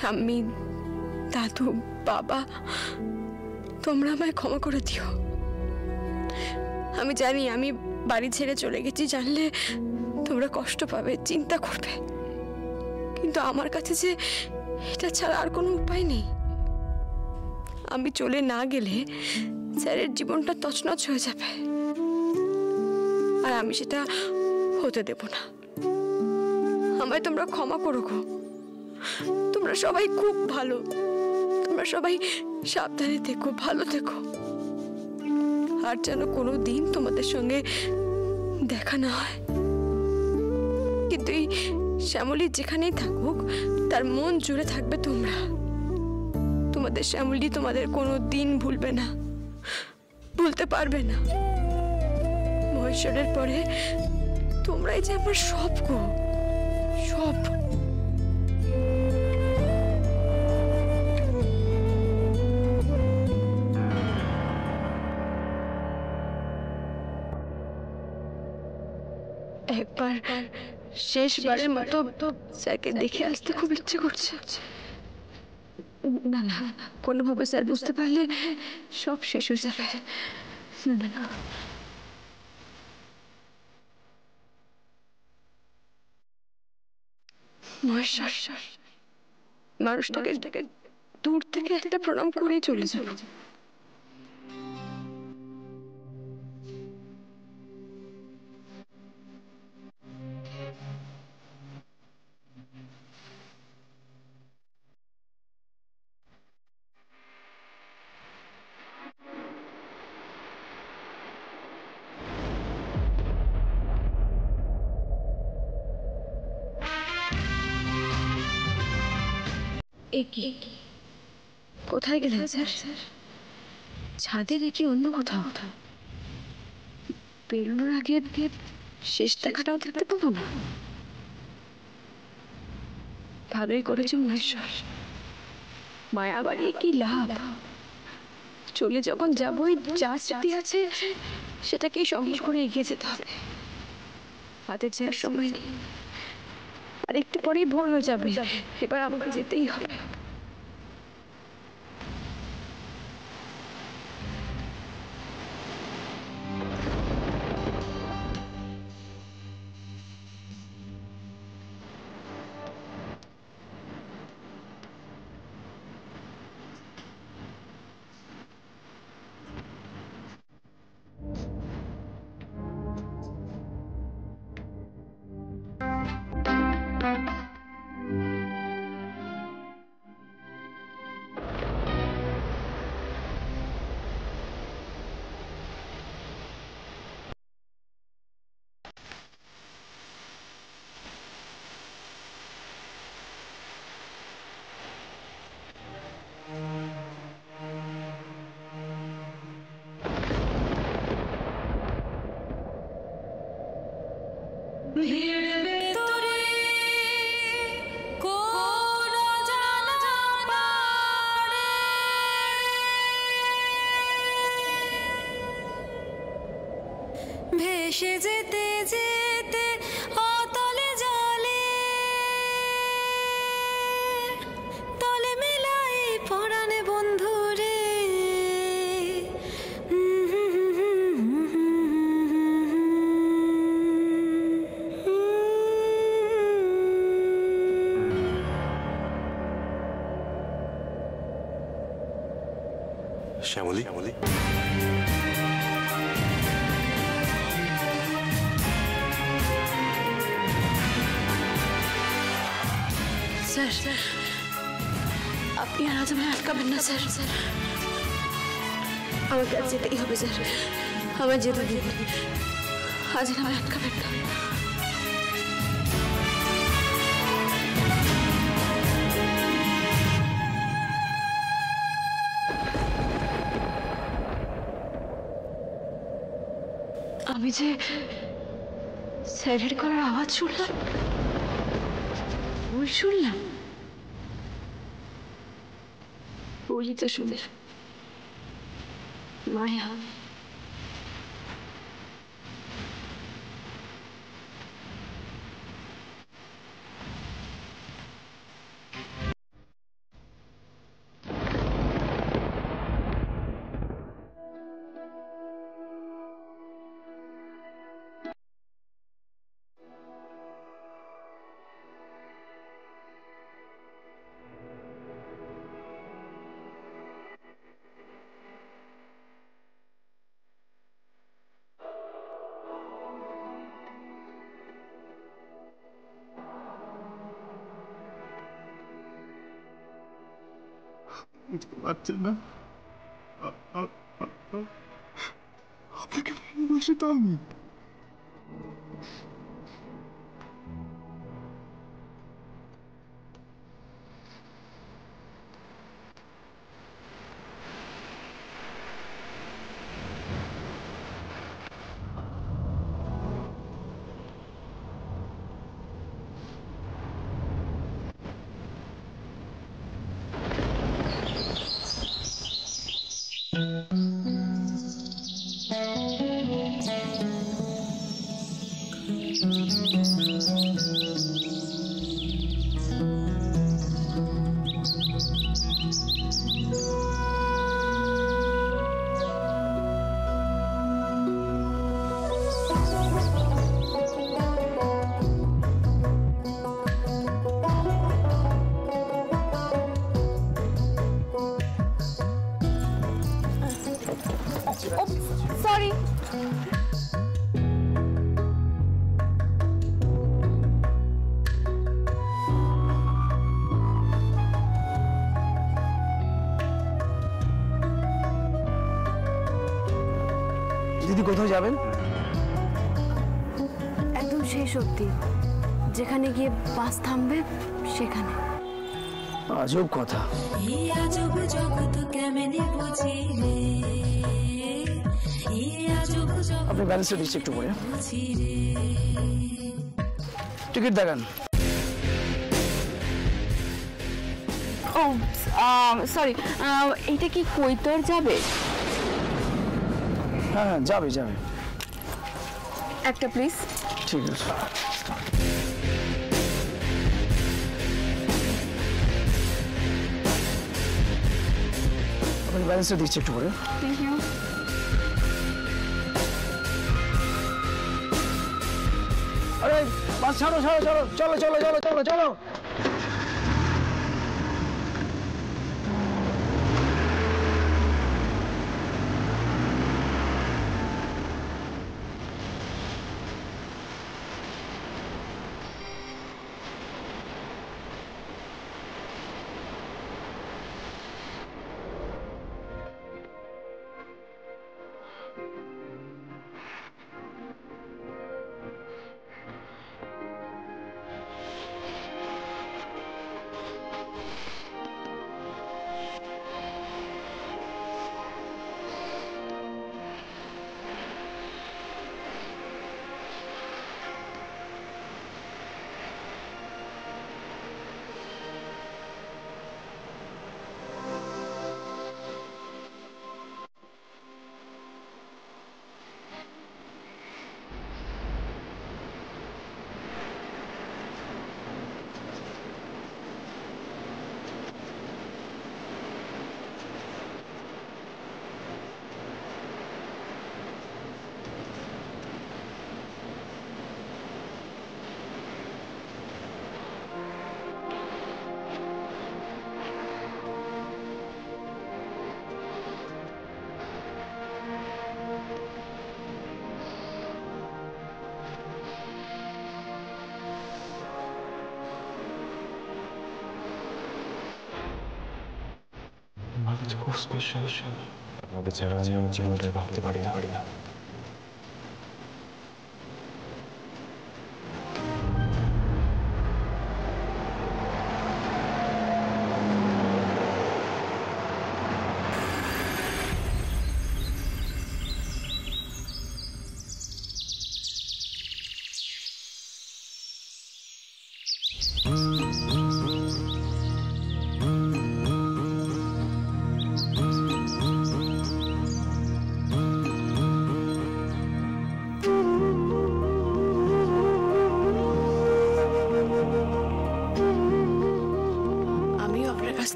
ঠাম্মি, দাদু, বাবা, তোমরা আমায় ক্ষমা করে দিও। আমি জানি আমি বাড়ি ছেড়ে চলে গেছি, জানলে তোমরা কষ্ট পাবে, চিন্তা করবে, কিন্তু আমার কাছে যে এটা ছাড়া আর কোনো উপায় নেই। আমি চলে না গেলে স্যারের জীবনটা তছনছ হয়ে যাবে, আর আমি সেটা হতে দেব না। আমায় তোমরা ক্ষমা করো গো। তোমরা সবাই খুব ভালো, তোমরা সবাই সাবধানে থেকো, ভালো থেকো, আর যেন কোনো দিন তোমাদের সঙ্গে দেখা না হয়। কিন্তু এই শ্যামলী যেখানেই থাকুক তার মন জুড়ে থাকবে তোমরা। তোমাদের শ্যামলী তোমাদের কোনো দিন ভুলবে না, ভুলতে পারবে না। মহেশ্বরের পরে তোমরাই যে আমার সব গো, সব। একবার শেষবারের মতো স্যারকে দেখে আসতে খুব ইচ্ছে করছে। না না, কোনোভাবে স্যার বুঝতে পারলে সব শেষ হয়ে যাবে। না না, মহেশ্বর, মানুষটাকে দূর থেকে একটা প্রণাম করেই চলে যাবে। কোথায় গেলেন স্যার? ছাদে নাকি অন্য কোথাও? বেরোনোর আগে শেষ দেখাটাও দেখতে পাবো না? ভালোই করেছো মহেশ্বর, মায়া বাড়িয়ে কি লাভ? চলে যখন যাবোই, যা স্মৃতি আছে সেটাকেই সঙ্গে করে এগিয়ে যেতে হবে। হাতে যাওয়ার সময় নেই, আর একটু পরেই ভোর হয়ে যাবে। এবার আমাকে যেতেই হবে। ভেসে যেতে যেতে অতলে জলে, তলে মেলাই পরাণে বন্ধু রে। শ্যামলী, স্যার, আপনি আর আজ আমায় আটকাবেন না স্যার। আমাকে আজ যেতেই হবে স্যার, আমায় যেতে দিন। আজ আমায় আটকাবেন না। আমি যে স্যারের গলার আওয়াজ শুনলাম, ভুল শুনলাম? ভুলই তো শুনে মায়া। পারছেন না, আপনাকে ভালোবাসি তো আমি। সরি। দিদি কোথায় যাবেন? একদম শেষ অবধি, যেখানে গিয়ে বাস থামবে সেখানে। আজব কথা। এই আজব জগৎ কেমনে বুঝি রে, এই আজব জগৎ আপনি ব্যালেন্সটা দিচ্ছি একটু করে। বুঝি রে। টিকিট দেখান। ও সরি, এইটা কি কৈতর যাবে? হ্যাঁ হ্যাঁ, যাবে যাবে। একটা প্লিজ। ঠিক আছে। আপনাকে ব্যালেন্সটা দিচ্ছি একটু করে। Thank you. আরে বাস ছাড়ো ছাড়ো, চলো চলো চলো চলো চলো চলো। খুব স্পেশাল। আমাদের ছাড়া আমি আমার জীবনটা ভাবতে পারি না।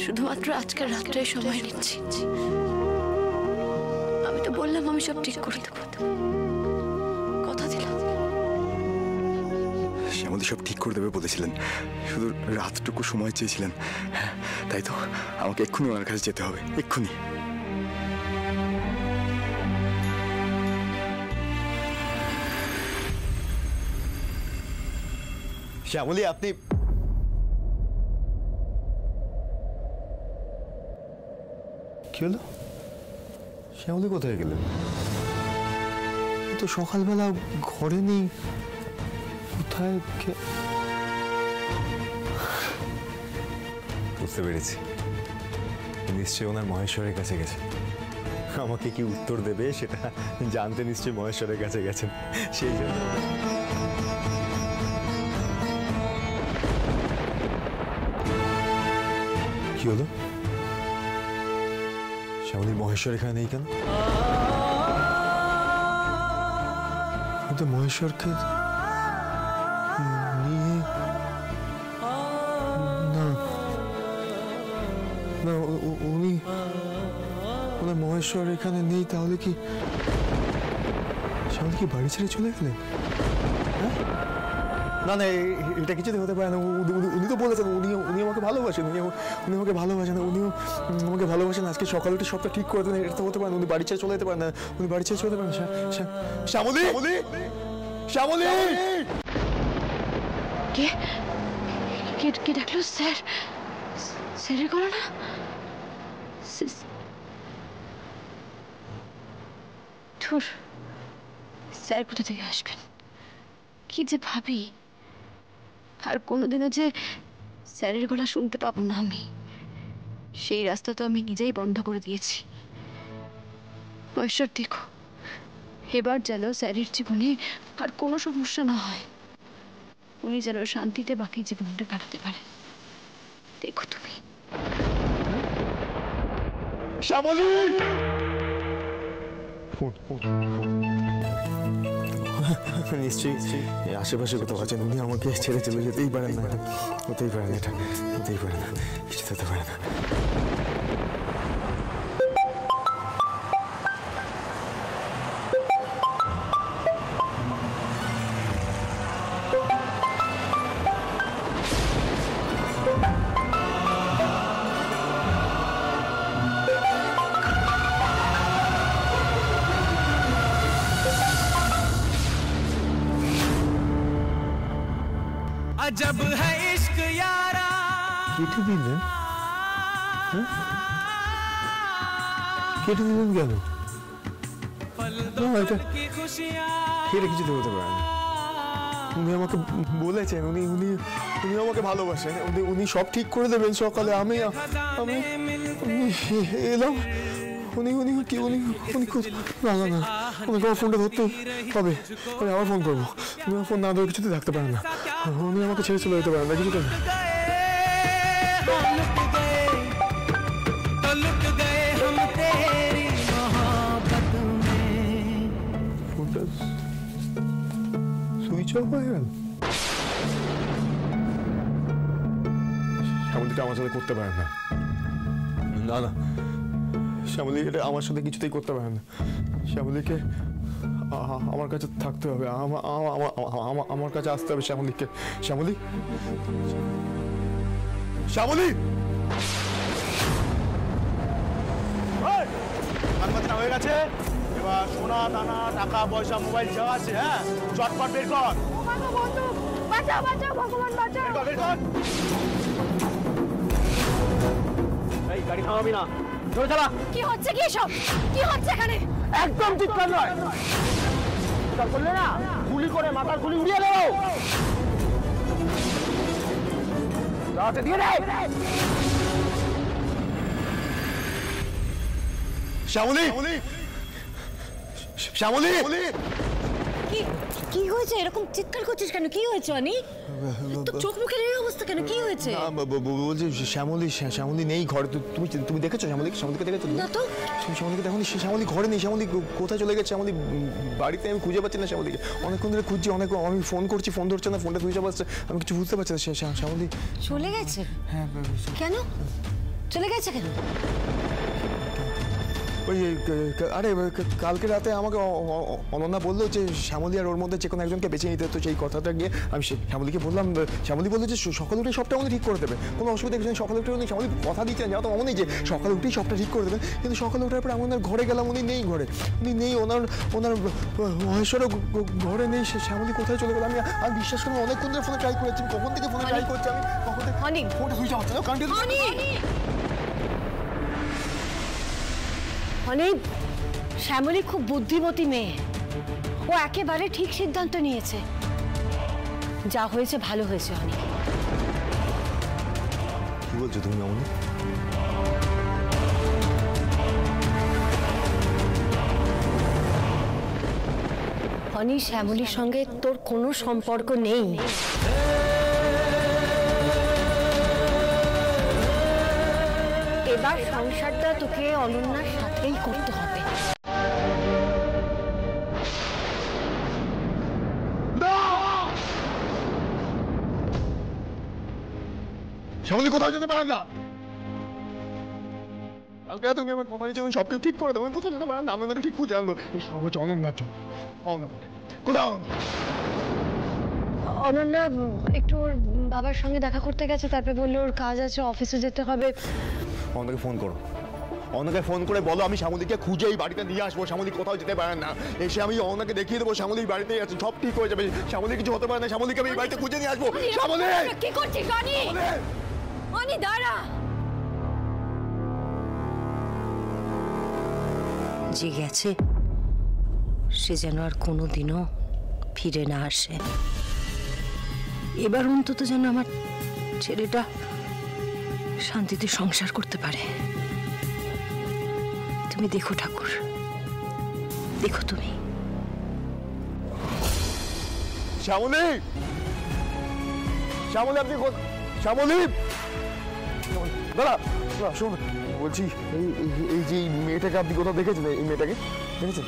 শুধুমাত্র আজকের রাতটাই সময় নিচ্ছি। আমি তো বললাম আমি সব ঠিক করে দেবো, কথা দিলাম। শ্যামলী সব ঠিক করে দেবে বলেছিলেন, শুধু রাতটুকু সময় চেয়েছিলেন। হ্যাঁ তাই তো, আমাকে এক্ষুনি ওনার কাছে যেতে হবে, এক্ষুনি। শ্যামলী আপনি কি হলো? শ্যামলী কোথায় গেলেন? তো সকালবেলা ঘরে নেই, কোথায়? বুঝতে পেরেছি, নিশ্চয়ই ওনার মহেশ্বরের কাছে গেছে। আমাকে কি উত্তর দেবে সেটা জানতে নিশ্চয়ই মহেশ্বরের কাছে গেছেন, সেই জন্য। কি হলো? শ্যামলী মহেশ্বর এখানে নেই কেন? কিন্তু মহেশ্বরকে নিয়ে না না, উনি ওনার মহেশ্বর এখানে নেই, তাহলে কি শ্যামলী কি বাড়ি ছেড়ে চলে গেলেন? না না, এটা কিছুতে হতে পারে না। উনি তো বলেছেন উনি আমাকে ভালোবাসেন, উনি আমাকে ভালোবাসেন, উনিও আমাকে ভালোবাসেন। আজকে সকালে উঠে সবটা ঠিক করে দেন, এটা তো হতে পারে না। উনি বাড়ি ছেড়ে চলে যেতে পারেন না, উনি বাড়ি ছেড়ে চলে যেতে পারেন। শ্যামলী, শ্যামলী, কে কে কে ডাকলো? স্যার, স্যারের গলা না? ধুর, স্যার কোথা থেকে আসবেন? কি যে ভাবি, আর কোনোদিনও যে স্যারের গলা শুনতে পাবো না আমি, সেই রাস্তা তো আমি নিজেই বন্ধ করে দিয়েছি। ঈশ্বর দেখো, এবার যেন স্যারের জীবনে আর কোনো সমস্যা না হয়, উনি যেন শান্তিতে বাকি জীবনটা কাটাতে পারে। দেখো তুমি। শ্যামলী, নিশ্চয়ই আশেপাশে কোথাও আছেন। উনি আমাকে ছেড়ে চলে যেতেই পারেন না, হতেই পারে না, এটা হতেই পারে না, কিছু হতে পারে না। जब है इश्क यारा কেটে দিলেন? কেটে দিলেন কেন? এটা কিছুতে হতে পারে না। উনি আমাকে বলেছেন উনি উনি উনি আমাকে ভালোবাসেন, উনি সব ঠিক করে দেবেন সকালে। আমি এলাম, উনি উনি কি উনি উনি না না না, উনি আমার ফোনটা ধরতে হবে, আমি আবার ফোন করবো। উনি আমার ফোন না ধরে কিছুতে থাকতে পারেন না, উনি আমাকে ছেড়ে চলে যেতে পারেন না কিছুতে না। ফোনটা সুইচ অফ হয়ে গেল। শ্যামলীটা আমার সাথে করতে পারেন না, না না, শ্যামলী এটা আমার সাথে কিছুতেই করতে পারে না। শ্যামলীকে আমার কাছে থাকতে হবে, আমার কাছে আসতে হবে শ্যামলীকে। শ্যামলী, শ্যামলী, হয়ে গেছে। এবার সোনা দানা টাকা পয়সা মোবাইল যা আছে, হ্যাঁ চটপট বের কর। বাঁচাও বাঁচাও, ভগবান বাঁচাও। বের কর। এই গাড়ি থামাবি না, জোরে চালা। কি হচ্ছে কি এসব? কি হচ্ছে এখানে? একদম চিৎকার নয়, চিৎকার করলে না গুলি করে মাথার গুলি উড়িয়ে দেবো। রাতে দিয়ে দে। শ্যামলী, শ্যামলী, কি কি হয়েছে? এরকম চিৎকার করছিস কেন? কি হয়েছে অনি? তো চোখ মুখের এই অবস্থা কেন? কি হয়েছে? বলছি শ্যামলী, শ্যামলী নেই ঘরে। তুমি দেখেছো শ্যামলীকে? শ্যামলীকে দেখেছো? না তো। শ্যামলীকে দেখো, শ্যামলী ঘরে নেই। শ্যামলী কোথায় চলে গেছে? শ্যামলী বাড়িতে আমি খুঁজে পাচ্ছি না শ্যামলীকে, অনেকক্ষণ ধরে খুঁজছি, আমি ফোন করছি, ফোন ধরছে না, ফোনটা সুইচ অফ আসছে, আমি কিছু বুঝতে পারছি না। শ্যামলী চলে গেছে? হ্যাঁ। কেন? চলে গেছে কেন? ওই আরে কালকে রাতে আমাকে অনন্যা বললো যে শ্যামলী আর ওর মধ্যে যে কোনো একজনকে বেছে নিতে, তো সেই কথাটা গিয়ে আমি শ্যামলীকে বললাম, শ্যামলী বললো যে সকালে উঠে সবটা উনি ঠিক করে দেবে, কোনো অসুবিধা কিছু নেই, সকালে উঠে উনি শ্যামলী কথা দিচ্ছেন যাও তো অমনই যে সকালে উঠেই সবটা ঠিক করে দেবেন। কিন্তু সকালে ওঠার পর আমি ওনার ঘরে গেলাম, উনি নেই ঘরে, উনি নেই, ওনার মহেশ্বরও ঘরে নেই। শ্যামলী কোথায় চলে গেল আমি বিশ্বাস করি অনেকক্ষণ ধরে ফোনে ট্রাই করেছি, কখন থেকে ফোনে ট্রাই করছি আমি, কখন থেকে ফোনটা সুইচ অফ হচ্ছে না কারণ অনেক। শ্যামলী খুব বুদ্ধিমতী মেয়ে, ও একেবারে ঠিক সিদ্ধান্ত নিয়েছে। যা হয়েছে ভালো হয়েছে অনেক। কি বলছো তুমি মামনি? অনি, শ্যামলীর সঙ্গে তোর কোনো সম্পর্ক নেই। এবার সংসারটা তোকে অনন্যার সাথেই করতে হবে। শ্যামলী কোথাও যেতে পারেন না। কালকে তুমি আমার কথা দিয়েছো সব কিছু ঠিক করে দেবো, কোথাও যেতে পারেন না, আমি ওনাকে ঠিক খুঁজে আনবো। এই সব হচ্ছে অনন্যার জন্য। কোথাও অনন্যা একটু ওর বাবার সঙ্গে দেখা করতে গেছে, তারপরে বললো ওর কাজ আছে, অফিসে যেতে হবে। অনন্যাকে ফোন করো, অনন্যাকে ফোন করে বলো আমি শ্যামলীকে খুঁজে এই বাড়িতে নিয়ে আসবো, শ্যামলী কোথাও যেতে পারেন না, এসে আমি অনন্যাকে দেখিয়ে দেবো শ্যামলী বাড়িতেই আছে, সব ঠিক হয়ে যাবে, শ্যামলী কিছু হতে পারে না, শ্যামলীকে আমি এই বাড়িতে খুঁজে নিয়ে আসবো। শ্যামলী কি করছিস অনি? অনি দাঁড়া। যে গেছে সে যেন আর কোনোদিনও ফিরে না আসে। এবার অন্তত যেন আমার ছেলেটা শান্তিতে সংসার করতে পারে। তুমি দেখো ঠাকুর, দেখো তুমি। শ্যামলী, শ্যামলী আপনি শ্যামলী দাঁড়া, শোন বলছি, এই যে মেয়েটাকে আপনি কোথাও দেখেছেন? এই মেয়েটাকে দেখেছেন?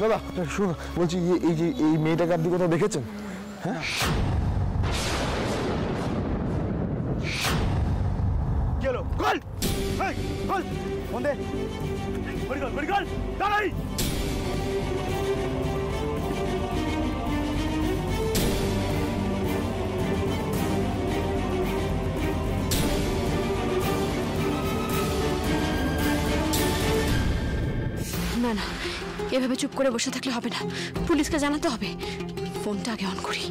দাদা শুনুন বলছি, এই যে এই মেয়েটাকে আপনি কোথাও দেখেছেন? হ্যাঁ গেলো গোল, গোল বন্ধে গোল গোল দাঁড়াই। না না, এভাবে চুপ করে বসে থাকলে হবে না, পুলিশকে জানাতে হবে। ফোনটা আগে অন করি।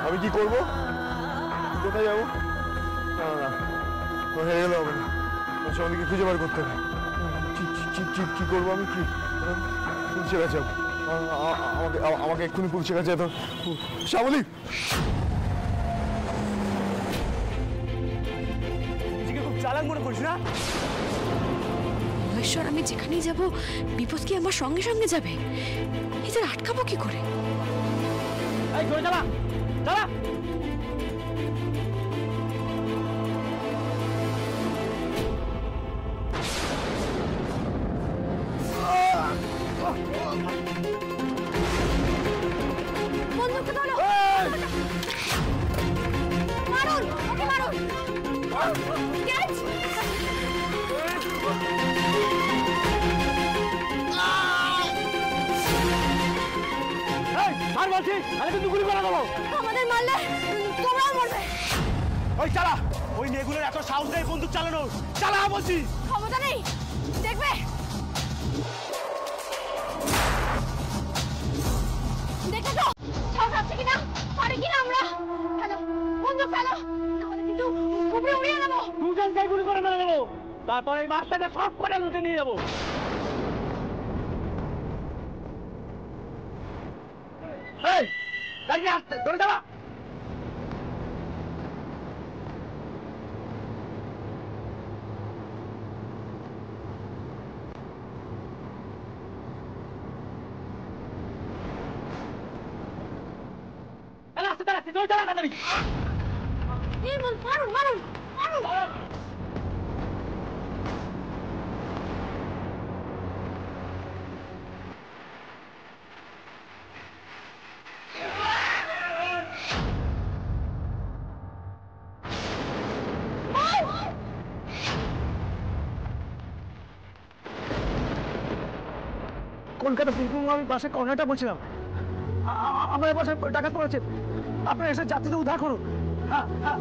আমি কি করবো? কোথায় যাবো? না না হেরে গেলে হবে না, শ্যামলীকে খুঁজে বার করতে হবে। কি করবো আমি? কি পুলিশের কাছে যাবো? আমাকে এক্ষুনি পুলিশের কাছে যেতে হবে। শ্যামলী খুব চালাক মনে করিস না? মহেশ্বর, আমি যেখানেই যাব বিপদ কি আমার সঙ্গে সঙ্গে যাবে? এদের আটকাবো কি করে? এই ধরে চালা চালা। বন্ধুকে ধরো, মারুন ওকে, মারুন। ক্যাচ। আর বলছি আমি কিন্তু গুলি করে দেবো। আমাদের মারলে তোমরাও মরবে। ওই চালা, ওই মেয়েগুলোর এত সাহস নেই বন্দুক চালানোর। চালা বলছি। ক্ষমতা নেই, দেখবে। দেখে তো সাহস আছে কিনা, পারে কিনা আমরা। ফেলো বন্দুক, ফেলো, আমাদের কিন্তু উপরে উড়িয়ে নেবো। দুজনকে গুলি করে মেরে দেবো, তারপর এই মাছটাকে সব করে লুটে নিয়ে যাবো। এই দাঁড়িয়ে আসতে ধরে যাবা। কলকাতা আমি বাসের কর্নারটা বলছিলাম আমার বাসায় ডাকাত পড়েছে, আপনার এসে যাত্রীদের উদ্ধার করুন। হ্যাঁ হ্যাঁ।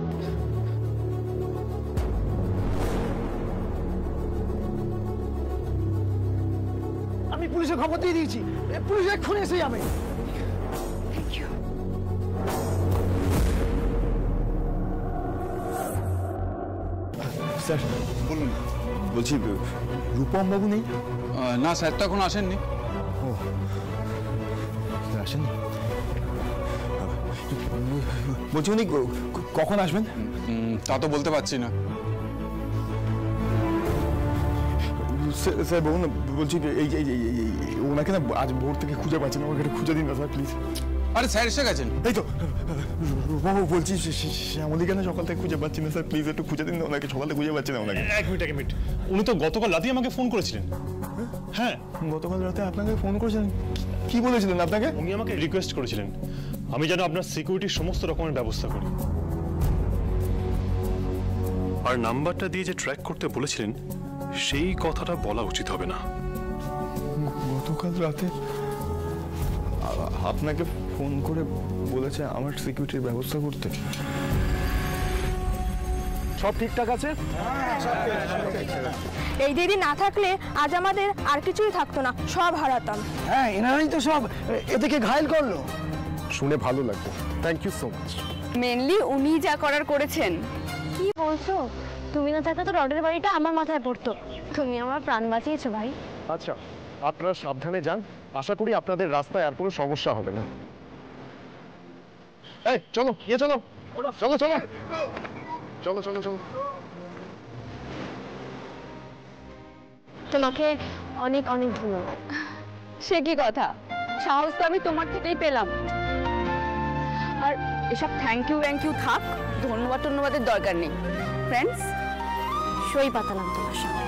আমি পুলিশে খবর দিয়ে দিয়েছি, পুলিশ এক্ষুনি এসে যাবে। স্যার বলুন, বলছি রূপম বাবু নেই? না স্যার তো এখন আসেননি। ও স্যার আসেননি? বলছি উনি কখন আসবেন? তা তো বলতে পারছি না। স্যার বলুন না, বলছি ওনাকে না আজ ভোর থেকে খুঁজে পাচ্ছি না, ওনাকে খুঁজে দিন না স্যার প্লিজ। আরে স্যার এসে গেছেন। এই তো বাবু বলছি শ্যামলীকে না সকাল থেকে খুঁজে পাচ্ছি না স্যার, প্লিজ একটু খুঁজে দিন না ওনাকে, সকালে খুঁজে পাচ্ছি না ওনাকে। এক মিনিট, উনি তো গতকাল রাতেই আমাকে ফোন করেছিলেন। হ্যাঁ, গতকাল রাতে আপনাকে ফোন করেছিলেন? কি বলেছিলেন আপনাকে? উনি আমাকে রিকোয়েস্ট করেছিলেন আমি যেন আপনার সিকিউরিটির সমস্ত রকমের ব্যবস্থা করি। আর নাম্বারটা দিয়ে যে ট্র্যাক করতে বলেছিলেন সেই কথাটা বলা উচিত হবে না। গতকাল রাতে আপনাকে ফোন করে বলেছে আমার সিকিউরিটির ব্যবস্থা করতে? সব ঠিকঠাক আছে? এই দিদি না থাকলে আজ আমাদের আর কিছুই থাকতো না, সব হারাতাম। হ্যাঁ, এনারাই তো সব এদিকে ঘায়েল করলো। শুনে ভালো লাগলো, thank you so much. Mainly উনি যা করার করেছেন। কি বলছো? তুমি না থাকলে তো রডের বাড়িটা আমার মাথায় পড়তো। তুমি আমার প্রাণ বাঁচিয়েছো ভাই। আচ্ছা, আপনারা সাবধানে যান, আশা করি আপনাদের রাস্তায় আর কোনো সমস্যা হবে না। এই চলো, চলো চলো চলো চলো চলো চলো। তোমাকে অনেক অনেক ধন্যবাদ। সে কি কথা, সাহস তো আমি তোমার থেকেই পেলাম। আর এসব থ্যাংক ইউ থাক, ধন্যবাদের দরকার নেই। ফ্রেন্ডস, সই পাতালাম তোমার সাথে।